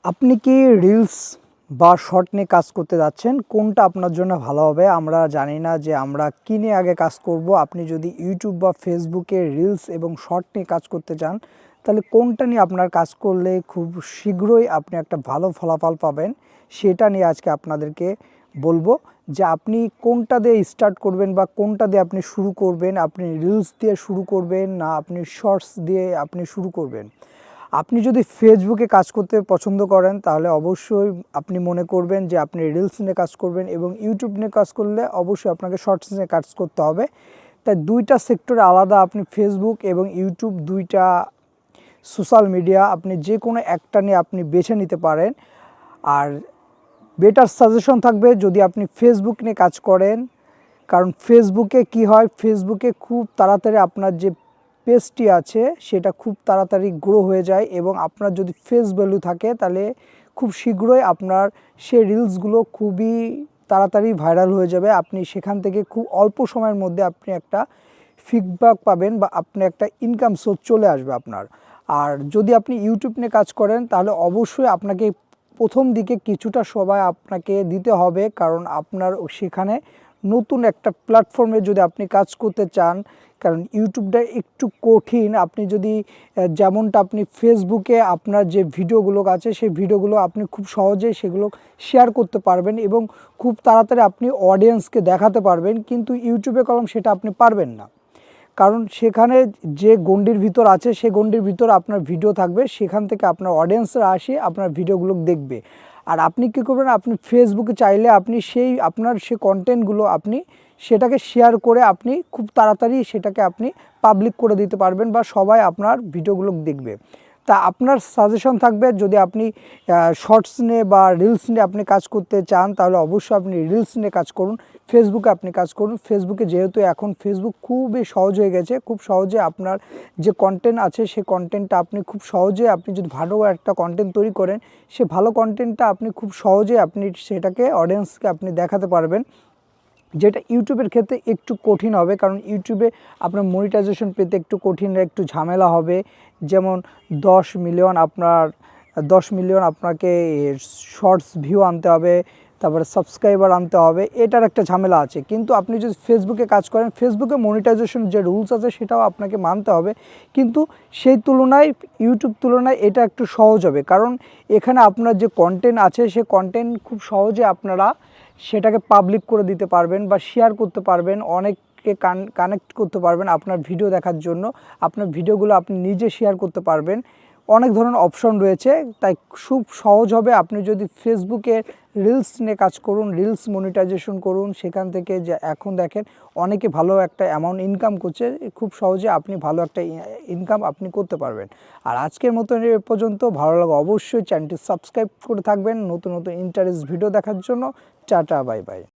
আপনি কি রিলস বা শর্ট নিয়ে কাজ করতে যাচ্ছেন? কোনটা আপনার জন্য ভালো হবে? আমরা জানি না যে আমরা কি নিয়ে আগে কাজ করব। আপনি যদি ইউটিউব বা ফেসবুকে রিলস এবং শর্ট নিয়ে কাজ করতে চান, তাহলে কোনটা নিয়ে আপনার কাজ করলে খুব শীঘ্রই আপনি একটা ভালো ফলাফল পাবেন, সেটা নিয়ে আজকে আপনাদেরকে বলবো যে আপনি কোনটা দিয়ে স্টার্ট করবেন বা কোনটা দিয়ে আপনি শুরু করবেন। আপনি রিলস দিয়ে শুরু করবেন না আপনি শর্টস দিয়ে আপনি শুরু করবেন। আপনি যদি ফেসবুকে কাজ করতে পছন্দ করেন তাহলে অবশ্যই আপনি মনে করবেন যে আপনি রিলস নিয়ে কাজ করবেন, এবং ইউটিউব নিয়ে কাজ করলে অবশ্যই আপনাকে শর্টস নিয়ে কাজ করতে হবে। তাই দুইটা সেক্টরে আলাদা। আপনি ফেসবুক এবং ইউটিউব দুইটা সোশ্যাল মিডিয়া, আপনি যে কোনো একটা নিয়ে আপনি বেছে নিতে পারেন। আর বেটার সাজেশন থাকবে যদি আপনি ফেসবুক নিয়ে কাজ করেন, কারণ ফেসবুকে কি হয়, ফেসবুকে খুব তাড়াতাড়ি আপনার যে পেজটি আছে সেটা খুব তাড়াতাড়ি গ্রো হয়ে যায়, এবং আপনার যদি ফেস ভ্যালু থাকে তাহলে খুব শীঘ্রই আপনার সেই রিলসগুলো খুবই তাড়াতাড়ি ভাইরাল হয়ে যাবে। আপনি সেখান থেকে খুব অল্প সময়ের মধ্যে আপনি একটা ফিডব্যাক পাবেন বা আপনি একটা ইনকাম সোর্স চলে আসবে আপনার। আর যদি আপনি ইউটিউব নিয়ে কাজ করেন তাহলে অবশ্যই আপনাকে প্রথম দিকে কিছুটা সময় আপনাকে দিতে হবে, কারণ আপনার সেখানে নতুন একটা প্ল্যাটফর্মে যদি আপনি কাজ করতে চান, কারণ ইউটিউবটা একটু কঠিন। আপনি যদি যেমনটা আপনি ফেসবুকে আপনার যে ভিডিওগুলো আছে সেই ভিডিওগুলো আপনি খুব সহজেই সেগুলো শেয়ার করতে পারবেন এবং খুব তাড়াতাড়ি আপনি অডিয়েন্সকে দেখাতে পারবেন, কিন্তু ইউটিউবে কলম সেটা আপনি পারবেন না। কারণ সেখানে যে গণ্ডির ভিতর আছে সে গণ্ডির ভিতর আপনার ভিডিও থাকবে, সেখান থেকে আপনার অডিয়েন্সরা আসে আপনার ভিডিওগুলো দেখবে। আর আপনি কী করবেন, আপনি ফেসবুকে চাইলে আপনি সেই আপনার সে কন্টেন্টগুলো আপনি সেটাকে শেয়ার করে আপনি খুব তাড়াতাড়ি সেটাকে আপনি পাবলিক করে দিতে পারবেন বা সবাই আপনার ভিডিওগুলো দেখবে। তা আপনার সাজেশন থাকবে, যদি আপনি শর্টস নিয়ে বা রিলস নিয়ে আপনি কাজ করতে চান তাহলে অবশ্যই আপনি রিলস নিয়ে কাজ করুন, ফেসবুকে আপনি কাজ করুন। ফেসবুকে যেহেতু এখন ফেসবুক খুবই সহজ হয়ে গেছে, খুব সহজে আপনার যে কন্টেন্ট আছে সেই কন্টেন্টটা আপনি খুব সহজে, আপনি যদি ভালো একটা কন্টেন্ট তৈরি করেন, সে ভালো কন্টেন্টটা আপনি খুব সহজে আপনি সেটাকে অডিয়েন্সকে আপনি দেখাতে পারবেন, যেটা ইউটিউবের ক্ষেত্রে একটু কঠিন হবে। কারণ ইউটিউবে আপনার মনিটাইজেশন পেতে একটু কঠিন, একটু ঝামেলা হবে। যেমন 10 মিলিয়ন আপনাকে শর্টস ভিউ আনতে হবে, তারপরে সাবস্ক্রাইবার আনতে হবে, এটার একটা ঝামেলা আছে। কিন্তু আপনি যদি ফেসবুকে কাজ করেন, ফেসবুকে মনিটাইজেশন যে রুলস আছে সেটাও আপনাকে মানতে হবে, কিন্তু সেই তুলনায় ইউটিউব তুলনায় এটা একটু সহজ হবে। কারণ এখানে আপনার যে কন্টেন্ট আছে সে কন্টেন্ট খুব সহজে আপনারা সেটাকে পাবলিক করে দিতে পারবেন বা শেয়ার করতে পারবেন, অনেককে কানেক্ট করতে পারবেন আপনার ভিডিও দেখার জন্য। আপনার ভিডিওগুলো আপনি নিজে শেয়ার করতে পারবেন, অনেক ধরনের অপশন রয়েছে। তাই খুব সহজ হবে আপনি যদি ফেসবুকে রিলস নিয়ে কাজ করুন, রিলস মনিটাইজেশন করুন। সেখান থেকে যে এখন দেখেন অনেকে ভালো একটা অ্যামাউন্ট ইনকাম করছে, খুব সহজে আপনি ভালো একটা ইনকাম আপনি করতে পারবেন। আর আজকের মতো এ পর্যন্ত। ভালো লাগে অবশ্যই চ্যানেলটি সাবস্ক্রাইব করে থাকবেন নতুন নতুন ইন্টারেস্ট ভিডিও দেখার জন্য। Tata, bye bye.